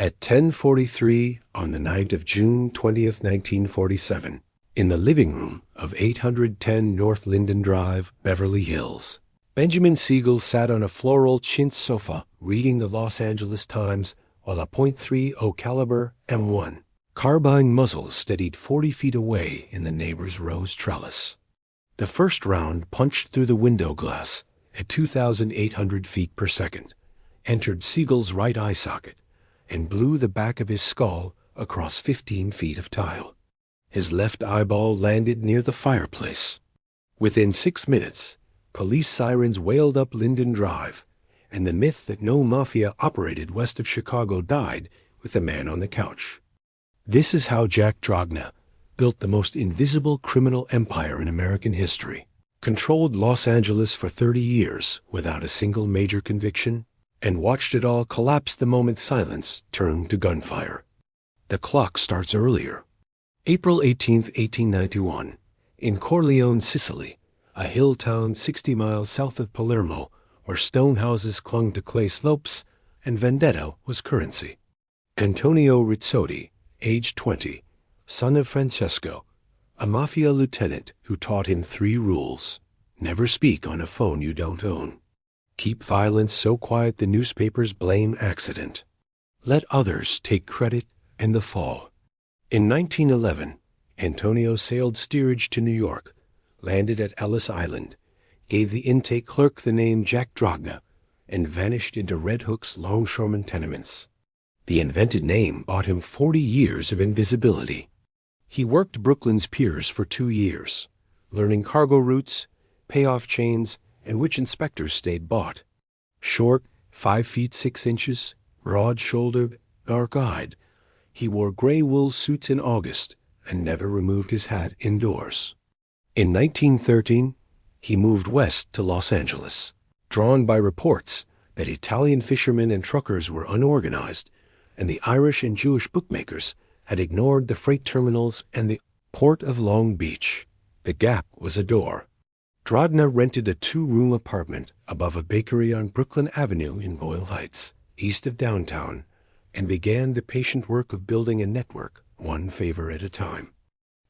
At 10:43 on the night of June 20th, 1947, in the living room of 810 North Linden Drive, Beverly Hills, Benjamin Siegel sat on a floral chintz sofa reading the Los Angeles Times while a .30 caliber M1 carbine muzzle steadied 40 feet away in the neighbor's rose trellis. The first round punched through the window glass at 2,800 feet per second, entered Siegel's right eye socket, and blew the back of his skull across 15 feet of tile. His left eyeball landed near the fireplace. Within 6 minutes, police sirens wailed up Linden Drive, and the myth that no mafia operated west of Chicago died with the man on the couch. This is how Jack Dragna built the most invisible criminal empire in American history, controlled Los Angeles for 30 years without a single major conviction, and watched it all collapse the moment silence turned to gunfire. The clock starts earlier. April 18, 1891, in Corleone, Sicily, a hill town 60 miles south of Palermo, where stone houses clung to clay slopes and vendetta was currency. Antonio Rizzotti, age 20, son of Francesco, a mafia lieutenant who taught him 3 rules. Never speak on a phone you don't own. Keep violence so quiet the newspapers blame accident. Let others take credit and the fall. In 1911, Antonio sailed steerage to New York, landed at Ellis Island, gave the intake clerk the name Jack Dragna, and vanished into Red Hook's longshoreman tenements. The invented name bought him 40 years of invisibility. He worked Brooklyn's piers for 2 years, learning cargo routes, payoff chains, and which inspectors stayed bought. Short, 5 feet 6 inches, broad-shouldered, dark-eyed, he wore gray wool suits in August and never removed his hat indoors. In 1913, he moved west to Los Angeles, drawn by reports that Italian fishermen and truckers were unorganized, and the Irish and Jewish bookmakers had ignored the freight terminals and the port of Long Beach. The gap was a door. Dragna rented a 2-room apartment above a bakery on Brooklyn Avenue in Boyle Heights, east of downtown, and began the patient work of building a network, one favor at a time.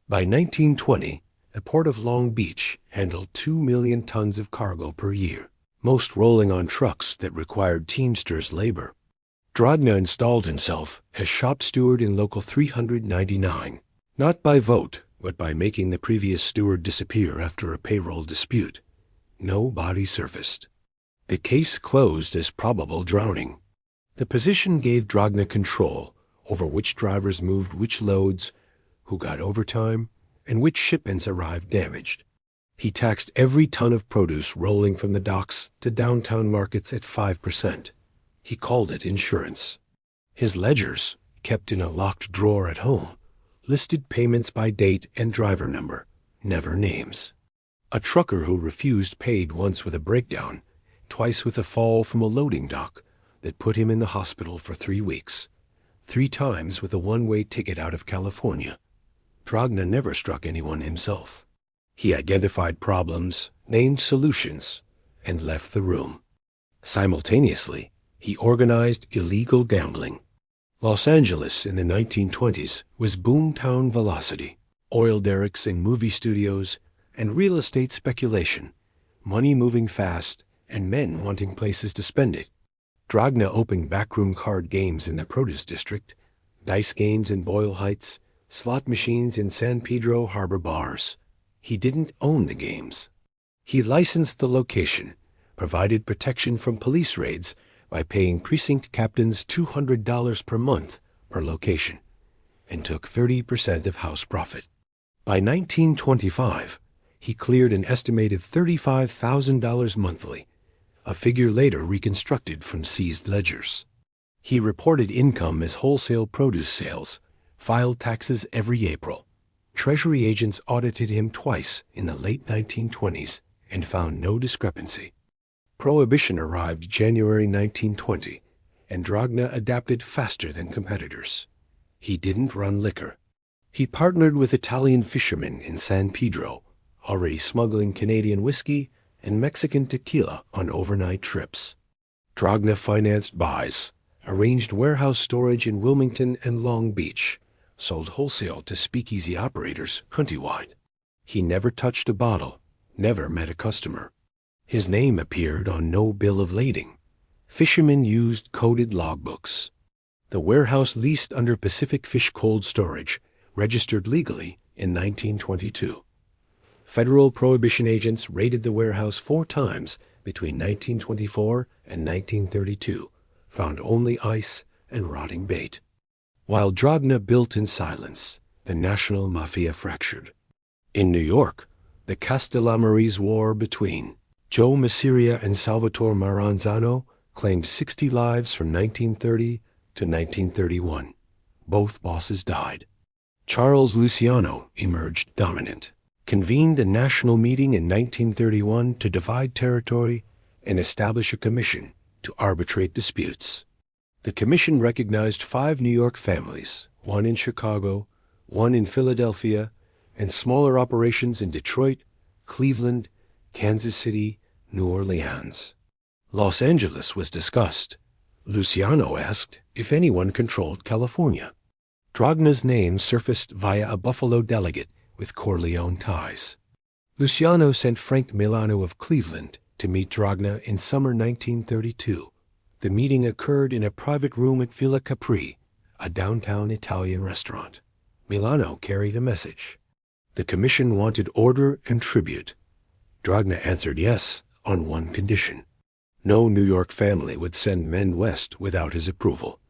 By 1920, the port of Long Beach handled 2 million tons of cargo per year, most rolling on trucks that required teamsters' labor. Dragna installed himself as shop steward in Local 399, not by vote, but by making the previous steward disappear after a payroll dispute. No body surfaced. The case closed as probable drowning. The position gave Dragna control over which drivers moved which loads, who got overtime, and which shipments arrived damaged. He taxed every ton of produce rolling from the docks to downtown markets at 5%. He called it insurance. His ledgers, kept in a locked drawer at home, listed payments by date and driver number, never names. A trucker who refused paid once with a breakdown, twice with a fall from a loading dock that put him in the hospital for 3 weeks, 3 times with a one-way ticket out of California. Dragna never struck anyone himself. He identified problems, named solutions, and left the room. Simultaneously, he organized illegal gambling. Los Angeles in the 1920s was boomtown velocity, oil derricks and movie studios, and real estate speculation, money moving fast, and men wanting places to spend it. Dragna opened backroom card games in the produce district, dice games in Boyle Heights, slot machines in San Pedro Harbor bars. He didn't own the games. He licensed the location, provided protection from police raids by paying precinct captains $200 per month per location, and took 30% of house profit. By 1925, he cleared an estimated $35,000 monthly, a figure later reconstructed from seized ledgers. He reported income as wholesale produce sales, filed taxes every April. Treasury agents audited him twice in the late 1920s and found no discrepancy. Prohibition arrived January 1920, and Dragna adapted faster than competitors. He didn't run liquor. He partnered with Italian fishermen in San Pedro, already smuggling Canadian whiskey and Mexican tequila on overnight trips. Dragna financed buys, arranged warehouse storage in Wilmington and Long Beach, sold wholesale to speakeasy operators countrywide. He never touched a bottle, never met a customer. His name appeared on no bill of lading. Fishermen used coded logbooks. The warehouse leased under Pacific Fish Cold Storage, registered legally in 1922. Federal prohibition agents raided the warehouse 4 times between 1924 and 1932, found only ice and rotting bait. While Dragna built in silence, the national mafia fractured. In New York, the Castellamarese War between Joe Masseria and Salvatore Maranzano claimed 60 lives from 1930 to 1931. Both bosses died. Charles Luciano emerged dominant, convened a national meeting in 1931 to divide territory and establish a commission to arbitrate disputes. The commission recognized 5 New York families, 1 in Chicago, 1 in Philadelphia, and smaller operations in Detroit, Cleveland, Kansas City, New Orleans. Los Angeles was discussed. Luciano asked if anyone controlled California. Dragna's name surfaced via a Buffalo delegate with Corleone ties. Luciano sent Frank Milano of Cleveland to meet Dragna in summer 1932. The meeting occurred in a private room at Villa Capri, a downtown Italian restaurant. Milano carried a message. The commission wanted order and tribute. Dragna answered yes on one condition. No New York family would send men west without his approval.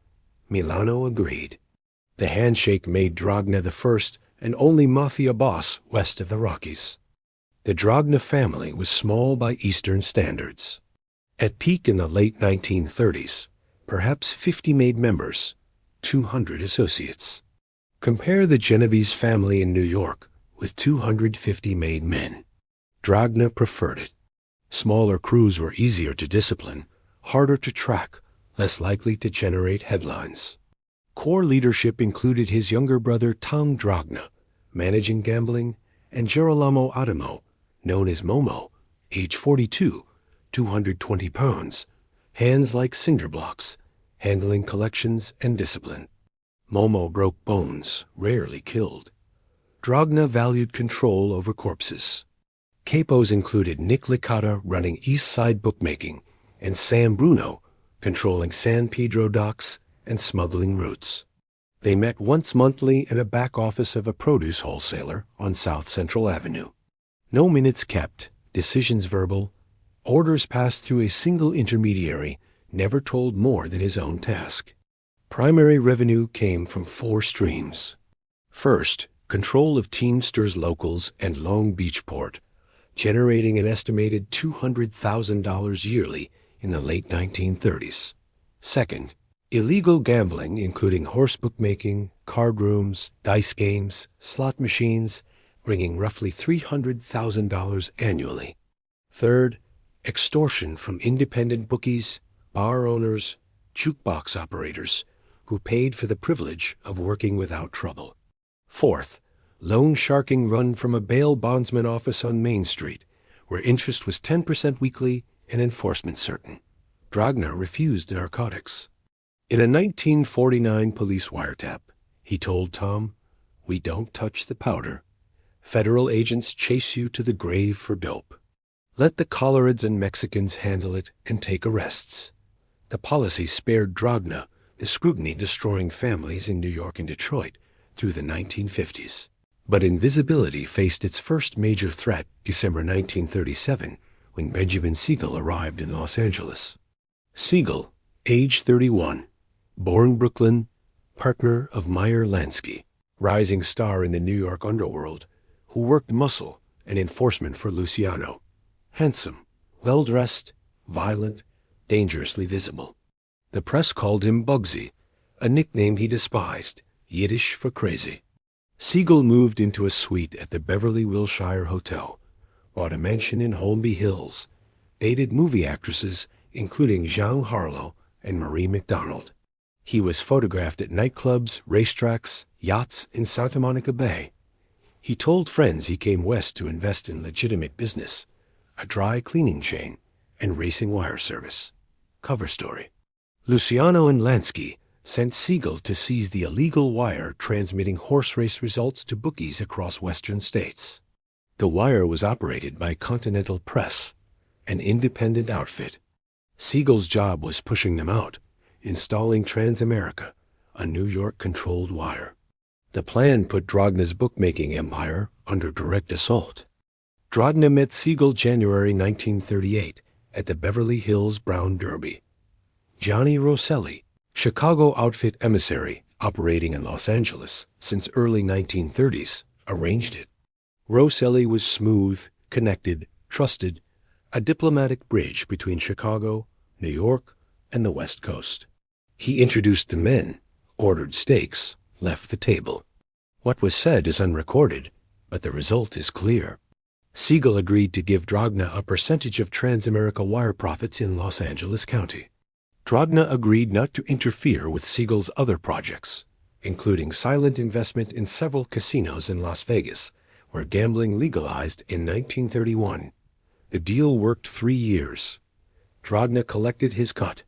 Milano agreed. The handshake made Dragna the first and only mafia boss west of the Rockies. The Dragna family was small by Eastern standards. At peak in the late 1930s, perhaps 50 made members, 200 associates. Compare the Genovese family in New York with 250 made men. Dragna preferred it. Smaller crews were easier to discipline, harder to track, less likely to generate headlines. Core leadership included his younger brother Tom Dragna, managing gambling, and Girolamo Adamo, known as Momo, age 42, 220 pounds, hands like cinder blocks, handling collections and discipline. Momo broke bones, rarely killed. Dragna valued control over corpses. Capos included Nick Licata running East Side bookmaking and Sam Bruno controlling San Pedro docks and smuggling routes. They met once monthly in a back office of a produce wholesaler on South Central Avenue. No minutes kept, decisions verbal, orders passed through a single intermediary, never told more than his own task. Primary revenue came from 4 streams. First, control of Teamsters locals and Long Beach port, generating an estimated $200,000 yearly in the late 1930s. Second, illegal gambling, including horse bookmaking, card rooms, dice games, slot machines, bringing roughly $300,000 annually. Third, extortion from independent bookies, bar owners, jukebox operators, who paid for the privilege of working without trouble. Fourth, loan sharking run from a bail bondsman office on Main Street, where interest was 10% weekly and enforcement certain. Dragna refused narcotics. In a 1949 police wiretap, he told Tom, "We don't touch the powder. Federal agents chase you to the grave for dope. Let the Coloreds and Mexicans handle it and take arrests." The policy spared Dragna the scrutiny destroying families in New York and Detroit through the 1950s. But invisibility faced its first major threat December 1937 when Benjamin Siegel arrived in Los Angeles. Siegel, age 31, born Brooklyn, partner of Meyer Lansky, rising star in the New York underworld, who worked muscle and enforcement for Luciano. Handsome, well-dressed, violent, dangerously visible. The press called him Bugsy, a nickname he despised, Yiddish for crazy. Siegel moved into a suite at the Beverly Wilshire Hotel, bought a mansion in Holmby Hills, dated movie actresses including Jean Harlow and Marie McDonald. He was photographed at nightclubs, racetracks, yachts in Santa Monica Bay. He told friends he came west to invest in legitimate business, a dry cleaning chain, and racing wire service. Cover story. Luciano and Lansky sent Siegel to seize the illegal wire transmitting horse race results to bookies across western states. The wire was operated by Continental Press, an independent outfit. Siegel's job was pushing them out, installing Transamerica, a New York-controlled wire. The plan put Dragna's bookmaking empire under direct assault. Dragna met Siegel January 1938 at the Beverly Hills Brown Derby. Johnny Rosselli, Chicago outfit emissary operating in Los Angeles since early 1930s, arranged it. Rosselli was smooth, connected, trusted, a diplomatic bridge between Chicago, New York, and the West Coast. He introduced the men, ordered steaks, left the table. What was said is unrecorded, but the result is clear. Siegel agreed to give Dragna a percentage of Transamerica wire profits in Los Angeles County. Dragna agreed not to interfere with Siegel's other projects, including silent investment in several casinos in Las Vegas, where gambling legalized in 1931. The deal worked 3 years. Dragna collected his cut.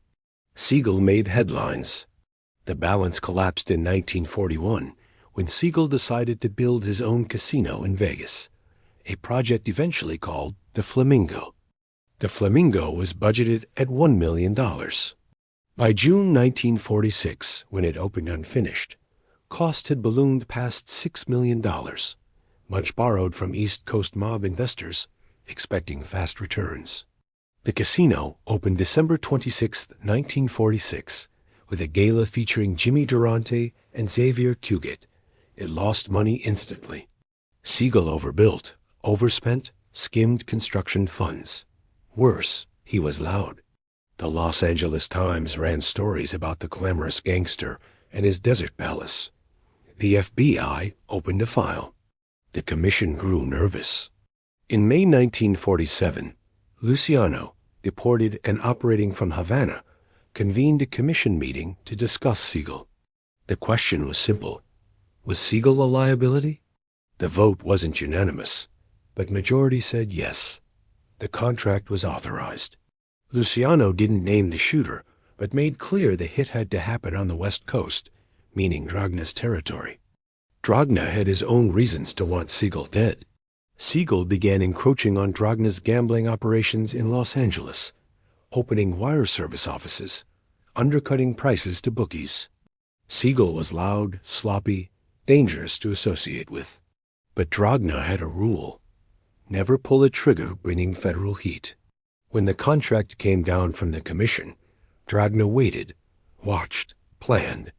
Siegel made headlines. The balance collapsed in 1941 when Siegel decided to build his own casino in Vegas, a project eventually called the Flamingo. The Flamingo was budgeted at $1 million. By June 1946, when it opened unfinished, cost had ballooned past $6 million, much borrowed from East Coast mob investors expecting fast returns. The casino opened December 26, 1946, with a gala featuring Jimmy Durante and Xavier Cugat. It lost money instantly. Siegel overbuilt, overspent, skimmed construction funds. Worse, he was loud. The Los Angeles Times ran stories about the glamorous gangster and his desert palace. The FBI opened a file. The commission grew nervous. In May 1947, Luciano, deported and operating from Havana, convened a commission meeting to discuss Siegel. The question was simple. Was Siegel a liability? The vote wasn't unanimous, but majority said yes. The contract was authorized. Luciano didn't name the shooter, but made clear the hit had to happen on the West Coast, meaning Dragna's territory. Dragna had his own reasons to want Siegel dead. Siegel began encroaching on Dragna's gambling operations in Los Angeles, opening wire service offices, undercutting prices to bookies. Siegel was loud, sloppy, dangerous to associate with. But Dragna had a rule: never pull a trigger bringing federal heat. When the contract came down from the commission, Dragna waited, watched, planned.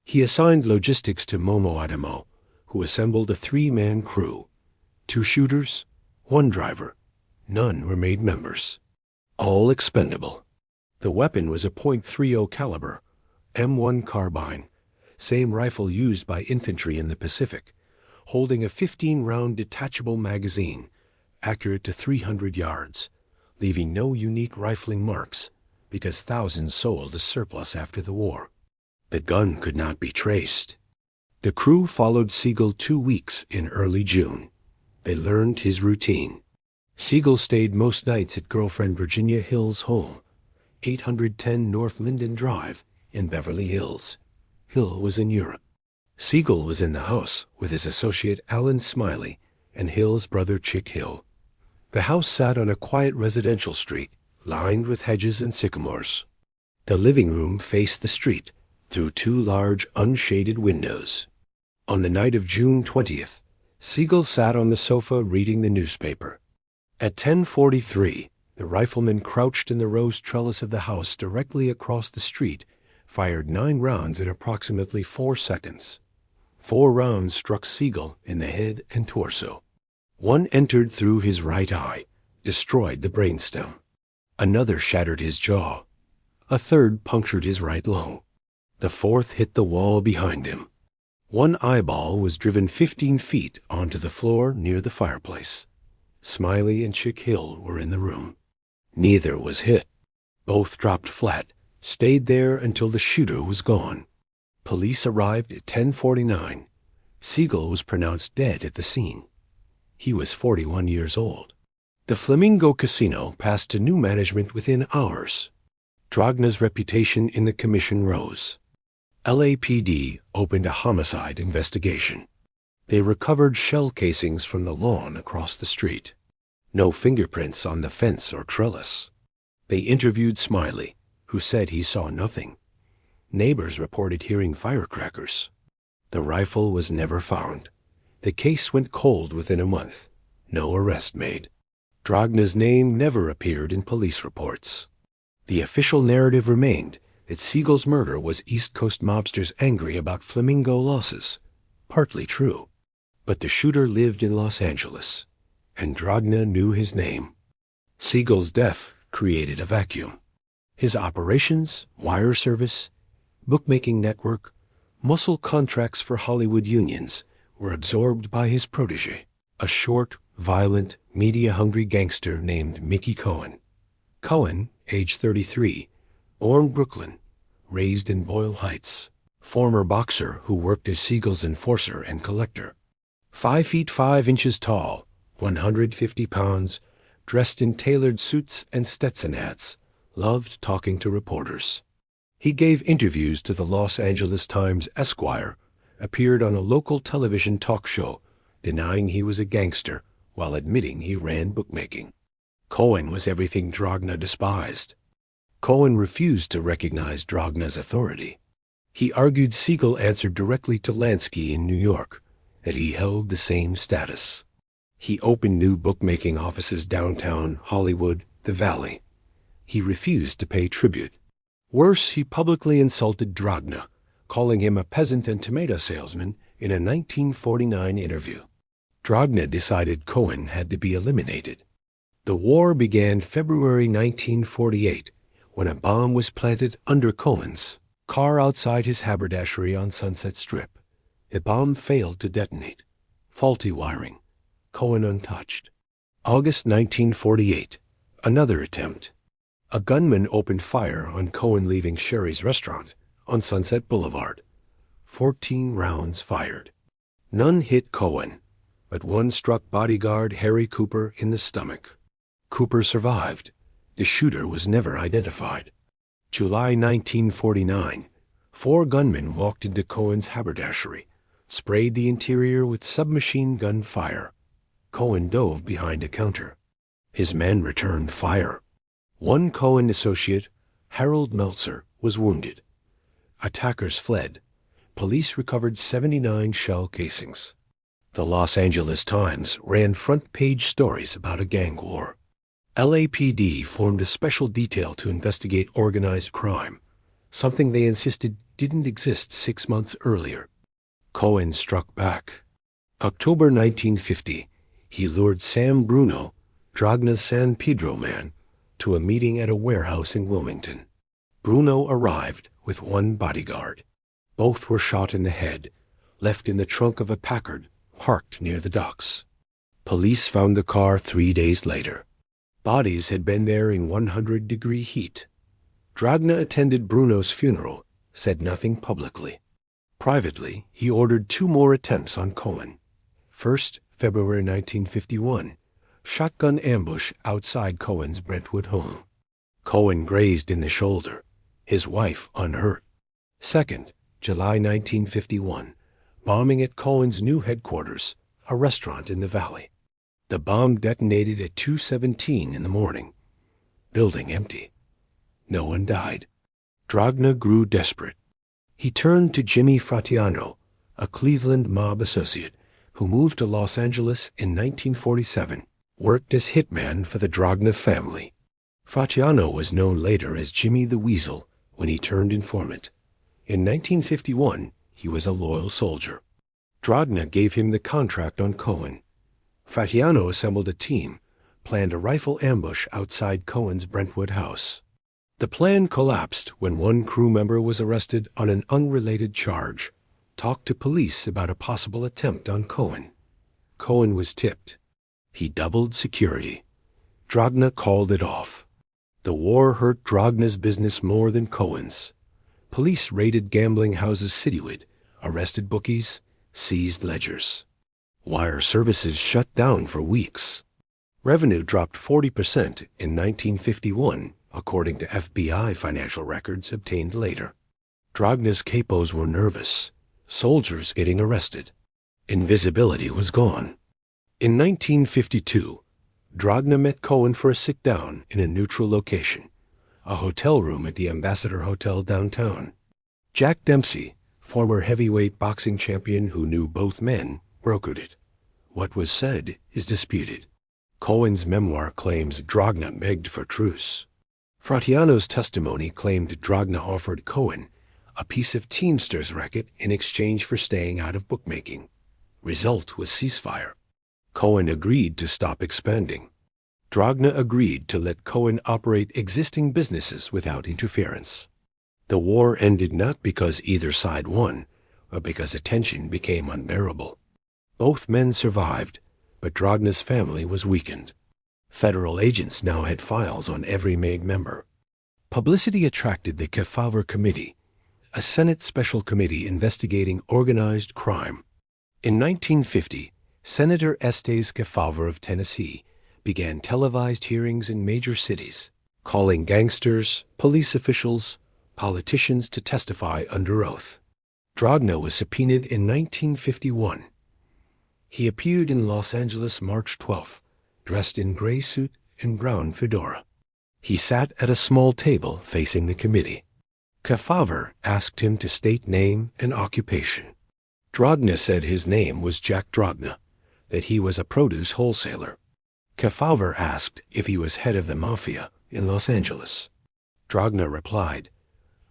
He assigned logistics to Momo Adamo, who assembled a 3-man crew. 2 shooters, 1 driver. None were made members. All expendable. The weapon was a .30 caliber, M1 carbine, same rifle used by infantry in the Pacific, holding a 15-round detachable magazine, accurate to 300 yards, leaving no unique rifling marks because thousands sold as surplus after the war. The gun could not be traced. The crew followed Siegel 2 weeks in early June. They learned his routine. Siegel stayed most nights at girlfriend Virginia Hill's home, 810 North Linden Drive in Beverly Hills. Hill was in Europe. Siegel was in the house with his associate Alan Smiley and Hill's brother Chick Hill. The house sat on a quiet residential street, lined with hedges and sycamores. The living room faced the street through 2 large unshaded windows. On the night of June 20th, Siegel sat on the sofa reading the newspaper. At 10:43, the rifleman crouched in the rose trellis of the house directly across the street, fired 9 rounds in approximately 4 seconds. 4 rounds struck Siegel in the head and torso. One entered through his right eye, destroyed the brainstem. Another shattered his jaw. A third punctured his right lung. The 4th hit the wall behind him. One eyeball was driven 15 feet onto the floor near the fireplace. Smiley and Chick Hill were in the room. Neither was hit. Both dropped flat, stayed there until the shooter was gone. Police arrived at 10:49. Siegel was pronounced dead at the scene. He was 41 years old. The Flamingo Casino passed to new management within hours. Dragna's reputation in the commission rose. LAPD opened a homicide investigation. They recovered shell casings from the lawn across the street. No fingerprints on the fence or trellis. They interviewed Smiley, who said he saw nothing. Neighbors reported hearing firecrackers. The rifle was never found. The case went cold within a month. No arrest made. Dragna's name never appeared in police reports. The official narrative remained that Siegel's murder was East Coast mobsters angry about flamingo losses. Partly true. But the shooter lived in Los Angeles, and Dragna knew his name. Siegel's death created a vacuum. His operations, wire service, bookmaking network, muscle contracts for Hollywood unions were absorbed by his protege, a short, violent, media-hungry gangster named Mickey Cohen. Cohen, age 33, born Brooklyn, raised in Boyle Heights, former boxer who worked as Siegel's enforcer and collector. 5 feet 5 inches tall, 150 pounds, dressed in tailored suits and Stetson hats, loved talking to reporters. He gave interviews to the Los Angeles Times Esquire, appeared on a local television talk show, denying he was a gangster while admitting he ran bookmaking. Cohen was everything Dragna despised. Cohen refused to recognize Dragna's authority. He argued Siegel answered directly to Lansky in New York, that he held the same status. He opened new bookmaking offices downtown, Hollywood, the Valley. He refused to pay tribute. Worse, he publicly insulted Dragna, calling him a peasant and tomato salesman in a 1949 interview. Dragna decided Cohen had to be eliminated. The war began February 1948, when a bomb was planted under Cohen's car outside his haberdashery on Sunset Strip. The bomb failed to detonate. Faulty wiring. Cohen untouched. August 1948. Another attempt. A gunman opened fire on Cohen leaving Sherry's restaurant on Sunset Boulevard. 14 rounds fired. None hit Cohen, but one struck bodyguard Harry Cooper in the stomach. Cooper survived. The shooter was never identified. July 1949. 4 gunmen walked into Cohen's haberdashery, sprayed the interior with submachine gun fire. Cohen dove behind a counter. His men returned fire. One Cohen associate, Harold Meltzer, was wounded. Attackers fled. Police recovered 79 shell casings. The Los Angeles Times ran front-page stories about a gang war. LAPD formed a special detail to investigate organized crime, something they insisted didn't exist 6 months earlier. Cohen struck back. October 1950, he lured Sam Bruno, Dragna's San Pedro man, to a meeting at a warehouse in Wilmington. Bruno arrived with 1 bodyguard. Both were shot in the head, left in the trunk of a Packard parked near the docks. Police found the car 3 days later. Bodies had been there in 100-degree heat. Dragna attended Bruno's funeral, said nothing publicly. Privately, he ordered 2 more attempts on Cohen. First, February 1951, shotgun ambush outside Cohen's Brentwood home. Cohen grazed in the shoulder, his wife unhurt. Second, July 1951, bombing at Cohen's new headquarters, a restaurant in the Valley. The bomb detonated at 2:17 in the morning. Building empty. No one died. Dragna grew desperate. He turned to Jimmy Fratianno, a Cleveland mob associate who moved to Los Angeles in 1947, worked as hitman for the Dragna family. Fratianno was known later as Jimmy the Weasel when he turned informant. In 1951, he was a loyal soldier. Dragna gave him the contract on Cohen. Fratianno assembled a team, planned a rifle ambush outside Cohen's Brentwood house. The plan collapsed when one crew member was arrested on an unrelated charge, talked to police about a possible attempt on Cohen. Cohen was tipped. He doubled security. Dragna called it off. The war hurt Dragna's business more than Cohen's. Police raided gambling houses citywide, arrested bookies, seized ledgers. Wire services shut down for weeks. Revenue dropped 40% in 1951 according to FBI financial records obtained later. Dragna's capos were nervous, soldiers getting arrested. Invisibility was gone. In 1952, Dragna met Cohen for a sit-down in a neutral location, a hotel room at the Ambassador Hotel downtown. Jack Dempsey, former heavyweight boxing champion who knew both men, brokered it. What was said is disputed. Cohen's memoir claims Dragna begged for truce. Fratiano's testimony claimed Dragna offered Cohen a piece of Teamsters racket in exchange for staying out of bookmaking. Result was ceasefire. Cohen agreed to stop expanding. Dragna agreed to let Cohen operate existing businesses without interference. The war ended not because either side won, but because the tension became unbearable. Both men survived, but Dragna's family was weakened. Federal agents now had files on every made member. Publicity attracted the Kefauver Committee, a Senate special committee investigating organized crime. In 1950, Senator Estes Kefauver of Tennessee began televised hearings in major cities, calling gangsters, police officials, politicians to testify under oath. Dragna was subpoenaed in 1951. He appeared in Los Angeles March 12th, dressed in gray suit and brown fedora. He sat at a small table facing the committee. Kefauver asked him to state name and occupation. Dragna said his name was Jack Dragna, that he was a produce wholesaler. Kefauver asked if he was head of the Mafia in Los Angeles. Dragna replied,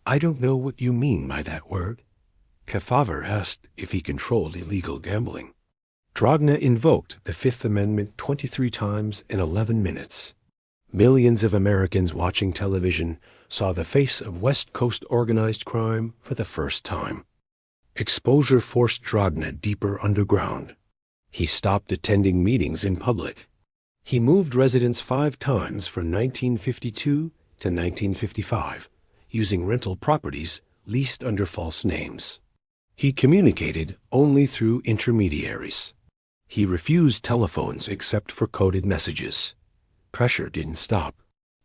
"I don't know what you mean by that word." Kefauver asked if he controlled illegal gambling. Dragna invoked the Fifth Amendment 23 times in 11 minutes. Millions of Americans watching television saw the face of West Coast organized crime for the first time. Exposure forced Dragna deeper underground. He stopped attending meetings in public. He moved residence 5 times from 1952 to 1955, using rental properties leased under false names. He communicated only through intermediaries. He refused telephones except for coded messages. Pressure didn't stop.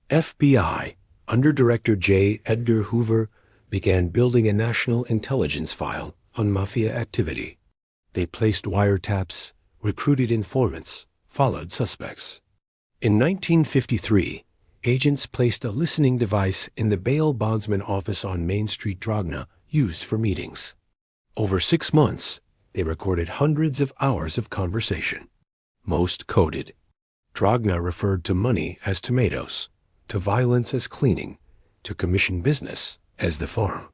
FBI, Under Director J. Edgar Hoover, began building a national intelligence file on Mafia activity. They placed wiretaps, recruited informants, followed suspects. In 1953, agents placed a listening device in the bail bondsman office on Main Street, Dragna, used for meetings. Over 6 months, they recorded hundreds of hours of conversation, most coded. Dragna referred to money as tomatoes, to violence as cleaning, to commission business as the farm.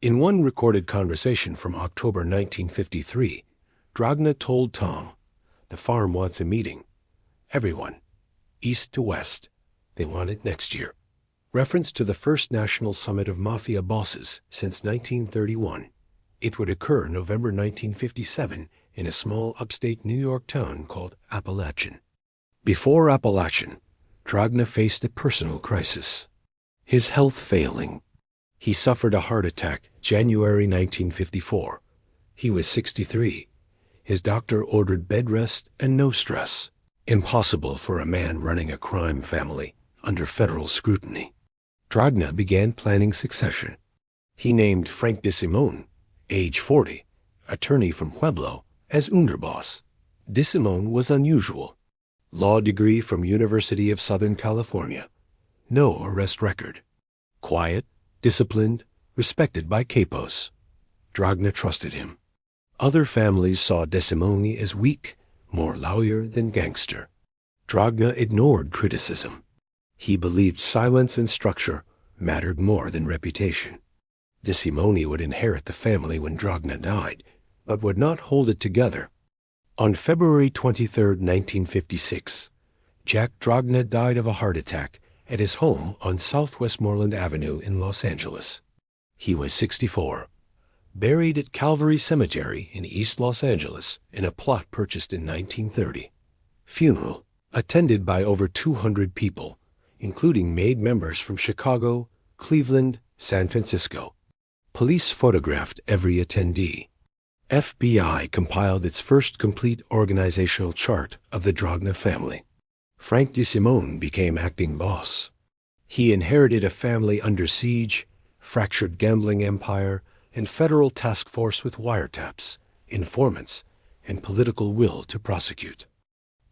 In one recorded conversation from October 1953, Dragna told Tom, "The farm wants a meeting. Everyone, east to west. They want it next year." Reference to the first national summit of Mafia bosses since 1931. It would occur November 1957 in a small upstate New York town called Appalachian. Before Appalachian, Dragna faced a personal crisis. His health failing. He suffered a heart attack January 1954. He was 63. His doctor ordered bed rest and no stress. Impossible for a man running a crime family under federal scrutiny. Dragna began planning succession. He named Frank DeSimone, age 40, attorney from Pueblo, as underboss. DeSimone was unusual. Law degree from University of Southern California. No arrest record. Quiet, disciplined, respected by capos. Dragna trusted him. Other families saw DeSimone as weak, more lawyer than gangster. Dragna ignored criticism. He believed silence and structure mattered more than reputation. DeSimone would inherit the family when Dragna died, but would not hold it together. On February 23, 1956, Jack Dragna died of a heart attack at his home on South Westmoreland Avenue in Los Angeles. He was 64, buried at Calvary Cemetery in East Los Angeles in a plot purchased in 1930. Funeral, attended by over 200 people, including made members from Chicago, Cleveland, San Francisco. Police photographed every attendee. FBI compiled its first complete organizational chart of the Dragna family. Frank DeSimone became acting boss. He inherited a family under siege, fractured gambling empire, and federal task force with wiretaps, informants, and political will to prosecute.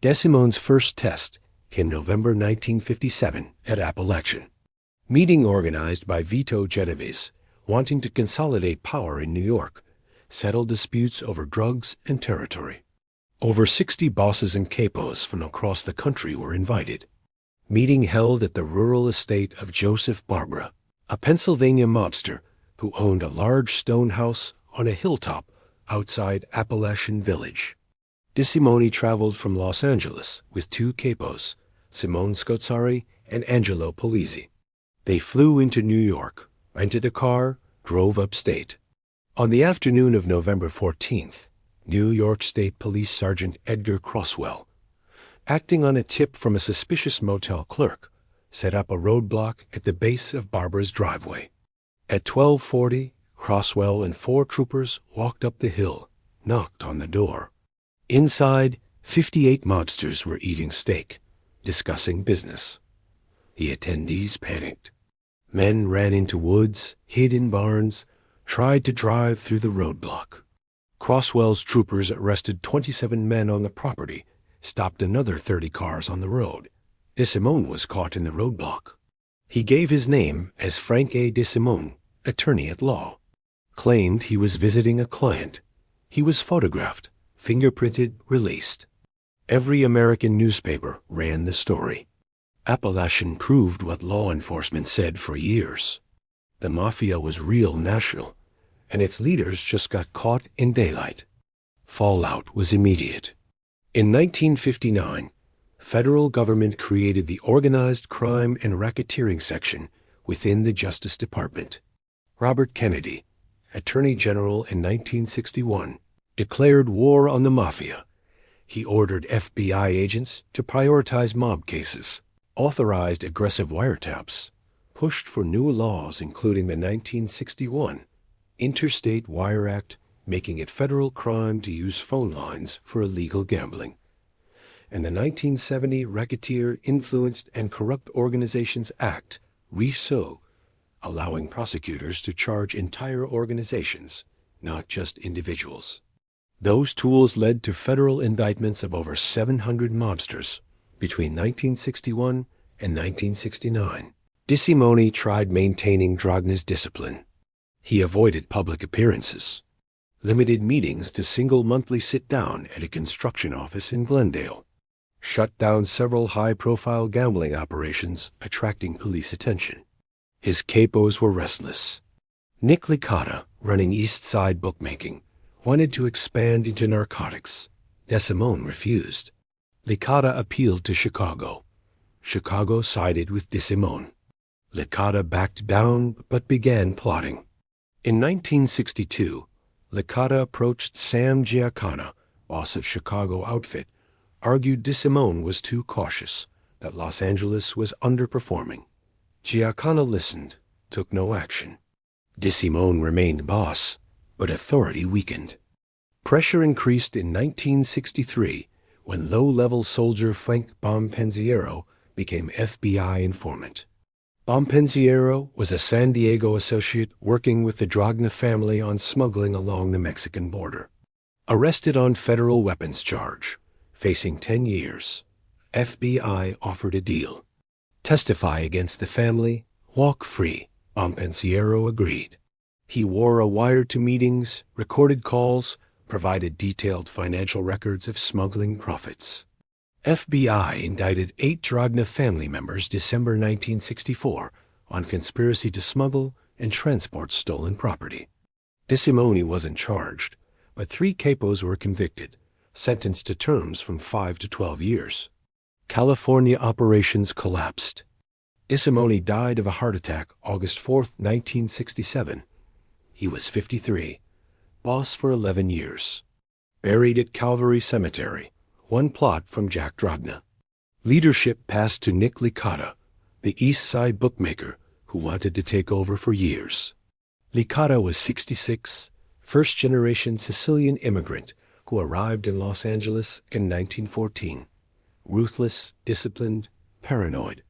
DeSimone's first test came November 1957 at Appalachian. Meeting organized by Vito Genovese, wanting to consolidate power in New York, settle disputes over drugs and territory. Over 60 bosses and capos from across the country were invited. Meeting held at the rural estate of Joseph Barbara, a Pennsylvania mobster who owned a large stone house on a hilltop outside Appalachian Village. DeSimone traveled from Los Angeles with two capos, Simone Scozzari and Angelo Polizzi. They flew into New York, rented a car, drove upstate. On the afternoon of November 14th, New York State Police Sergeant Edgar Crosswell, acting on a tip from a suspicious motel clerk, set up a roadblock at the base of Barbara's driveway. At 12:40, Crosswell and 4 troopers walked up the hill, knocked on the door. Inside, 58 mobsters were eating steak, discussing business. The attendees panicked. Men ran into woods, hid in barns, tried to drive through the roadblock. Crosswell's troopers arrested 27 men on the property, stopped another 30 cars on the road. DeSimone was caught in the roadblock. He gave his name as Frank A. DeSimone, attorney at law. Claimed he was visiting a client. He was photographed, fingerprinted, released. Every American newspaper ran the story. Appalachian proved what law enforcement said for years. The Mafia was real national, and its leaders just got caught in daylight. Fallout was immediate. In 1959, federal government created the Organized Crime and Racketeering Section within the Justice Department. Robert Kennedy, Attorney General in 1961, declared war on the Mafia. He ordered FBI agents to prioritize mob cases, authorized aggressive wiretaps, pushed for new laws including the 1961 Interstate Wire Act, making it federal crime to use phone lines for illegal gambling, and the 1970 Racketeer Influenced and Corrupt Organizations Act, RISO, allowing prosecutors to charge entire organizations, not just individuals. Those tools led to federal indictments of over 700 mobsters between 1961 and 1969. DeSimone tried maintaining Dragna's discipline. He avoided public appearances, limited meetings to single monthly sit-down at a construction office in Glendale, shut down several high-profile gambling operations, attracting police attention. His capos were restless. Nick Licata, running East Side bookmaking, wanted to expand into narcotics. DeSimone refused. Licata appealed to Chicago. Chicago sided with DeSimone. Licata backed down but began plotting. In 1962, Licata approached Sam Giancana, boss of Chicago outfit, argued DeSimone was too cautious, that Los Angeles was underperforming. Giancana listened, took no action. DeSimone remained boss, but authority weakened. Pressure increased in 1963 when low-level soldier Frank Bompensiero became FBI informant. Bompensiero was a San Diego associate working with the Dragna family on smuggling along the Mexican border. Arrested on federal weapons charge, facing 10 years, FBI offered a deal. Testify against the family, walk free. Bompensiero agreed. He wore a wire to meetings, recorded calls, provided detailed financial records of smuggling profits. FBI indicted 8 Dragna family members December 1964 on conspiracy to smuggle and transport stolen property. DeSimone wasn't charged, but 3 capos were convicted, sentenced to terms from 5 to 12 years. California operations collapsed. DeSimone died of a heart attack August 4, 1967. He was 53, boss for 11 years. Buried at Calvary Cemetery, one plot from Jack Dragna. Leadership passed to Nick Licata, the East Side bookmaker who wanted to take over for years. Licata was 66, first-generation Sicilian immigrant who arrived in Los Angeles in 1914. Ruthless, disciplined, paranoid.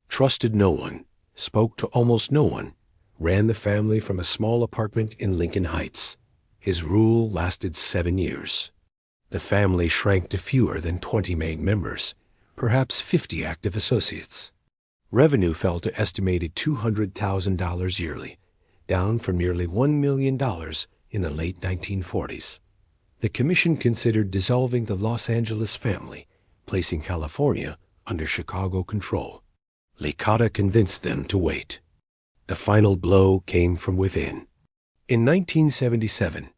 Trusted no one, spoke to almost no one, ran the family from a small apartment in Lincoln Heights. His rule lasted 7 years. The family shrank to fewer than 20 main members, perhaps 50 active associates. Revenue fell to estimated $200,000 yearly, down from nearly $1 million in the late 1940s. The commission considered dissolving the Los Angeles family, placing California under Chicago control. Licata convinced them to wait. The final blow came from within. In 1977,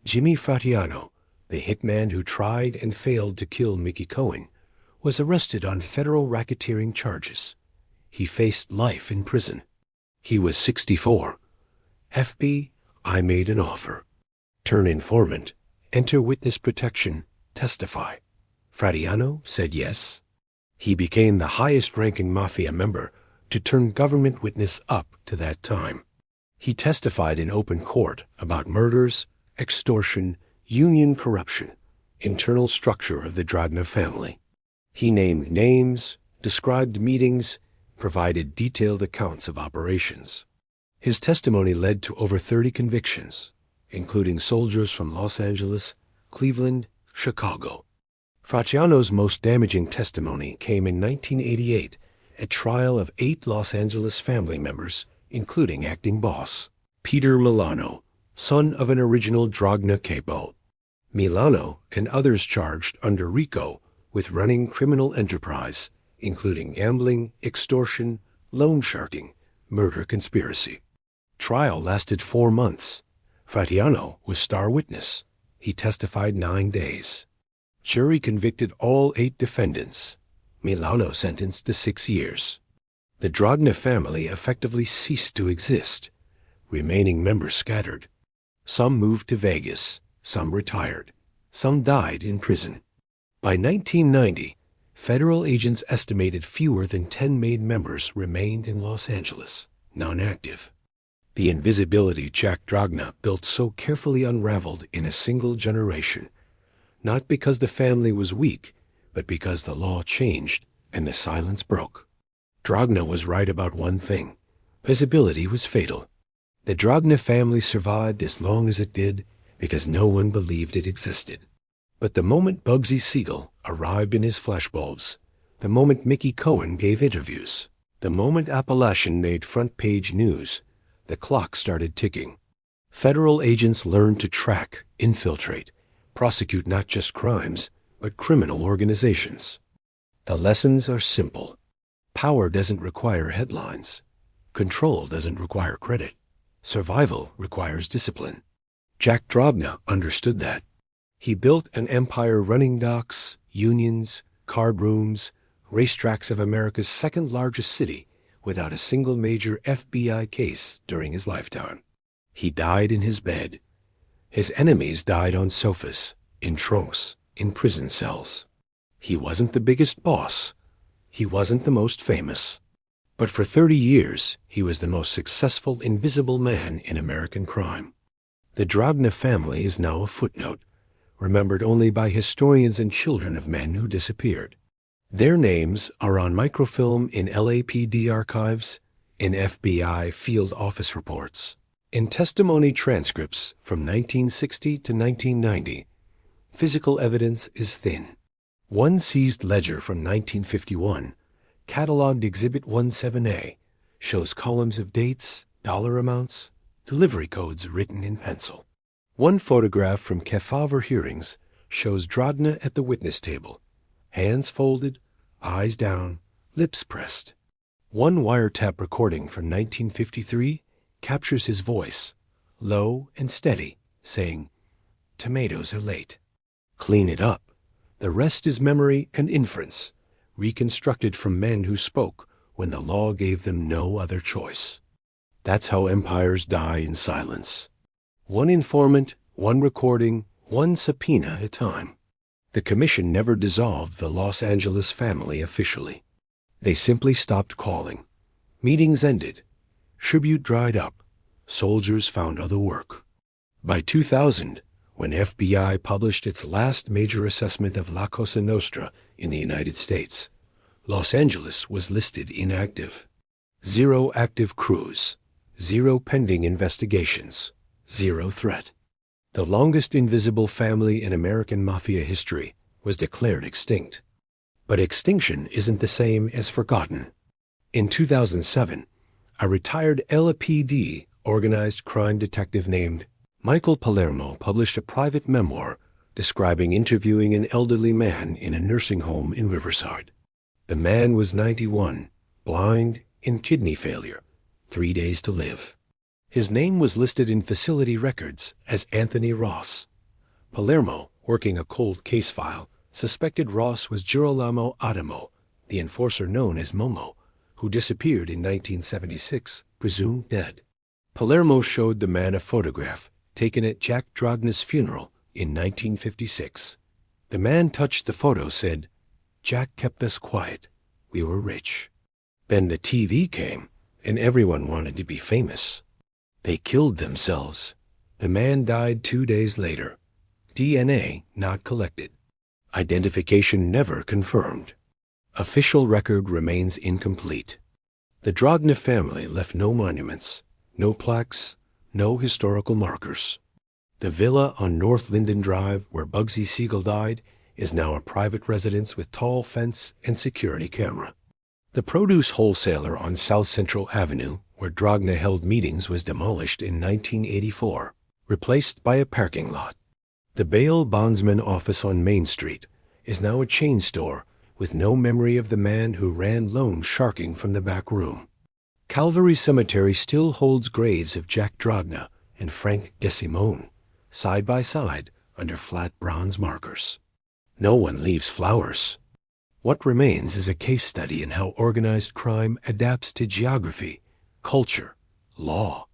Jimmy Fratianno, the hitman who tried and failed to kill Mickey Cohen, was arrested on federal racketeering charges. He faced life in prison. He was 64. FB, I made an offer. Turn informant, enter witness protection, testify. Fratianno said yes. He became the highest-ranking Mafia member to turn government witness up to that time. He testified in open court about murders, extortion, union corruption, internal structure of the Dragna family. He named names, described meetings, provided detailed accounts of operations. His testimony led to over 30 convictions, including soldiers from Los Angeles, Cleveland, Chicago. Fratianno's most damaging testimony came in 1988 at trial of 8 Los Angeles family members, including acting boss, Peter Milano, son of an original Dragna capo. Milano and others charged under RICO with running criminal enterprise, including gambling, extortion, loan sharking, murder conspiracy. Trial lasted 4 months. Fratianno was star witness. He testified 9 days. Jury convicted all 8 defendants. Milano sentenced to 6 years. The Dragna family effectively ceased to exist. Remaining members scattered. Some moved to Vegas, some retired, some died in prison. By 1990, federal agents estimated fewer than 10 main members remained in Los Angeles, non-active. The invisibility Jack Dragna built so carefully unraveled in a single generation, not because the family was weak, but because the law changed and the silence broke. Dragna was right about one thing. Visibility was fatal. The Dragna family survived as long as it did because no one believed it existed. But the moment Bugsy Siegel arrived in his flashbulbs, the moment Mickey Cohen gave interviews, the moment Appalachian made front-page news, the clock started ticking. Federal agents learned to track, infiltrate, prosecute not just crimes, but criminal organizations. The lessons are simple. Power doesn't require headlines. Control doesn't require credit. Survival requires discipline. Jack Dragna understood that. He built an empire running docks, unions, card rooms, racetracks of America's second-largest city without a single major FBI case during his lifetime. He died in his bed. His enemies died on sofas, in trunks, in prison cells. He wasn't the biggest boss. He wasn't the most famous. But for 30 years, he was the most successful invisible man in American crime. The Dragna family is now a footnote, remembered only by historians and children of men who disappeared. Their names are on microfilm in LAPD archives, in FBI field office reports, in testimony transcripts from 1960 to 1990. Physical evidence is thin. One seized ledger from 1951, catalogued Exhibit 17A, shows columns of dates, dollar amounts, delivery codes written in pencil. One photograph from Kefauver hearings shows Dragna at the witness table, hands folded, eyes down, lips pressed. One wiretap recording from 1953 captures his voice, low and steady, saying, "Tomatoes are late." Clean it up. The rest is memory and inference, reconstructed from men who spoke when the law gave them no other choice. That's how empires die in silence. One informant, one recording, one subpoena at a time. The commission never dissolved the Los Angeles family officially. They simply stopped calling. Meetings ended. Tribute dried up. Soldiers found other work. By 2000, when FBI published its last major assessment of La Cosa Nostra in the United States, Los Angeles was listed inactive. 0 active crews, 0 pending investigations, 0 threat. The longest invisible family in American Mafia history was declared extinct. But extinction isn't the same as forgotten. In 2007, a retired LAPD organized crime detective named Michael Palermo published a private memoir describing interviewing an elderly man in a nursing home in Riverside. The man was 91, blind, and kidney failure, 3 days to live. His name was listed in facility records as Anthony Ross. Palermo, working a cold case file, suspected Ross was Girolamo Adamo, the enforcer known as Momo, who disappeared in 1976, presumed dead. Palermo showed the man a photograph taken at Jack Dragna's funeral in 1956. The man touched the photo, said, "Jack kept us quiet. We were rich." Then the TV came, and everyone wanted to be famous. They killed themselves. The man died 2 days later. DNA not collected. Identification never confirmed. Official record remains incomplete. The Dragna family left no monuments, no plaques, no historical markers. The villa on North Linden Drive, where Bugsy Siegel died, is now a private residence with tall fence and security camera. The produce wholesaler on South Central Avenue, where Dragna held meetings, was demolished in 1984, replaced by a parking lot. The bail bondsman office on Main Street is now a chain store with no memory of the man who ran loan sharking from the back room. Calvary Cemetery still holds graves of Jack Dragna and Frank DeSimone, side by side under flat bronze markers. No one leaves flowers. What remains is a case study in how organized crime adapts to geography, culture, law.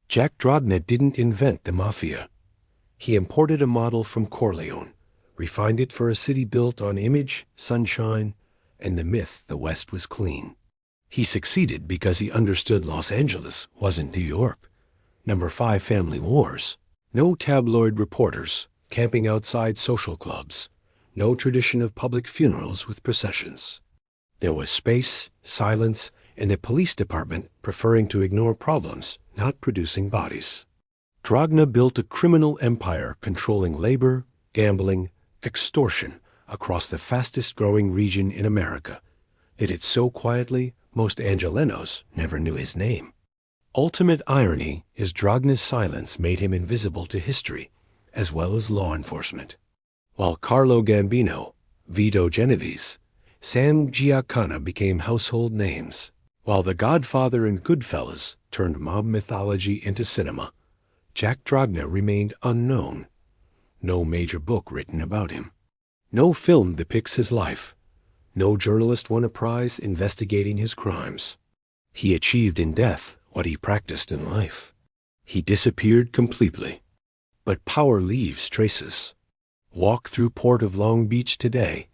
Jack Dragna didn't invent the Mafia. He imported a model from Corleone, refined it for a city built on image, sunshine, and the myth the West was clean. He succeeded because he understood Los Angeles wasn't New York. Number 5 family wars. No tabloid reporters camping outside social clubs. No tradition of public funerals with processions. There was space, silence, and a police department preferring to ignore problems, not producing bodies. Dragna built a criminal empire controlling labor, gambling, extortion across the fastest-growing region in America. Did it so quietly, most Angelenos never knew his name. Ultimate irony is Dragna's silence made him invisible to history, as well as law enforcement. While Carlo Gambino, Vito Genovese, Sam Giancana became household names, while The Godfather and Goodfellas turned mob mythology into cinema, Jack Dragna remained unknown. No major book written about him. No film depicts his life. No journalist won a prize investigating his crimes. He achieved in death what he practiced in life. He disappeared completely. But power leaves traces. Walk through Port of Long Beach today,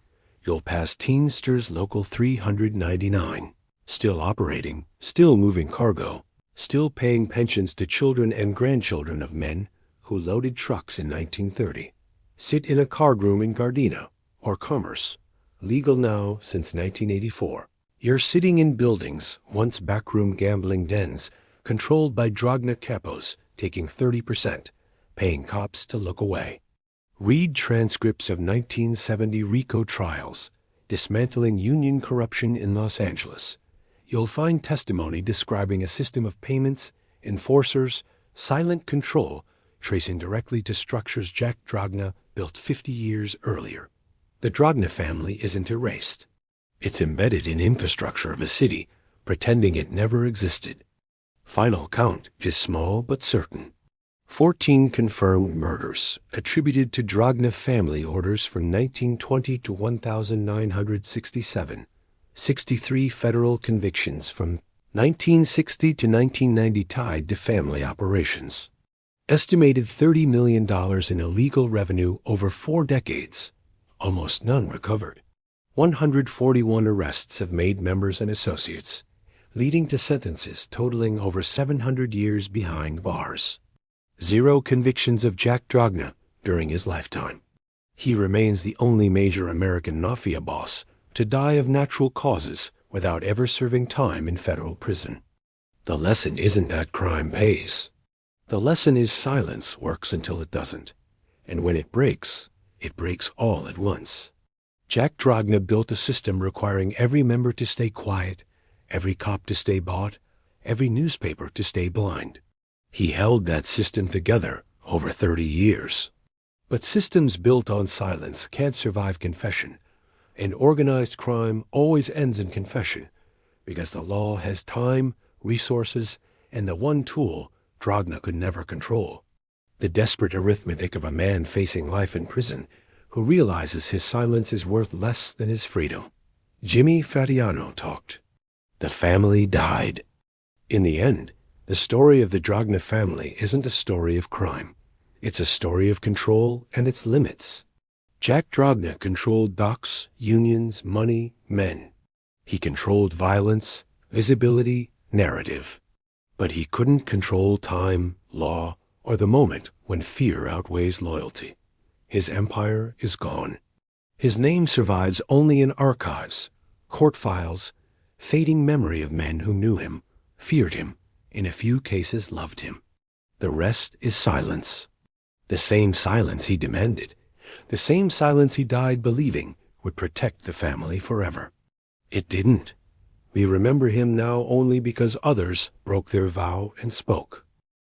you'll pass Teamsters Local 399. Still operating, still moving cargo, still paying pensions to children and grandchildren of men who loaded trucks in 1930. Sit in a cardroom in Gardena or Commerce. Legal now since 1984. You're sitting in buildings, once backroom gambling dens, controlled by Dragna capos, taking 30%, paying cops to look away. Read transcripts of 1970 RICO trials, dismantling union corruption in Los Angeles. You'll find testimony describing a system of payments, enforcers, silent control, tracing directly to structures Jack Dragna built 50 years earlier. The Dragna family isn't erased. It's embedded in infrastructure of a city, pretending it never existed. Final count is small but certain. 14 confirmed murders attributed to Dragna family orders from 1920 to 1967. 63 federal convictions from 1960 to 1990 tied to family operations. Estimated $30 million in illegal revenue over 4 decades. Almost none recovered. 141 arrests have made members and associates, leading to sentences totaling over 700 years behind bars. 0 convictions of Jack Dragna during his lifetime. He remains the only major American Mafia boss to die of natural causes without ever serving time in federal prison. The lesson isn't that crime pays. The lesson is silence works until it doesn't. And when it breaks all at once. Jack Dragna built a system requiring every member to stay quiet, every cop to stay bought, every newspaper to stay blind. He held that system together over 30 years. But systems built on silence can't survive confession, and organized crime always ends in confession, because the law has time, resources, and the one tool Dragna could never control: the desperate arithmetic of a man facing life in prison who realizes his silence is worth less than his freedom. Jimmy Fratiano talked. The family died. In the end, the story of the Dragna family isn't a story of crime. It's a story of control and its limits. Jack Dragna controlled docks, unions, money, men. He controlled violence, visibility, narrative. But he couldn't control time, law, or the moment when fear outweighs loyalty. His empire is gone. His name survives only in archives, court files, fading memory of men who knew him, feared him, in a few cases loved him. The rest is silence. The same silence he demanded, the same silence he died believing would protect the family forever. It didn't. We remember him now only because others broke their vow and spoke.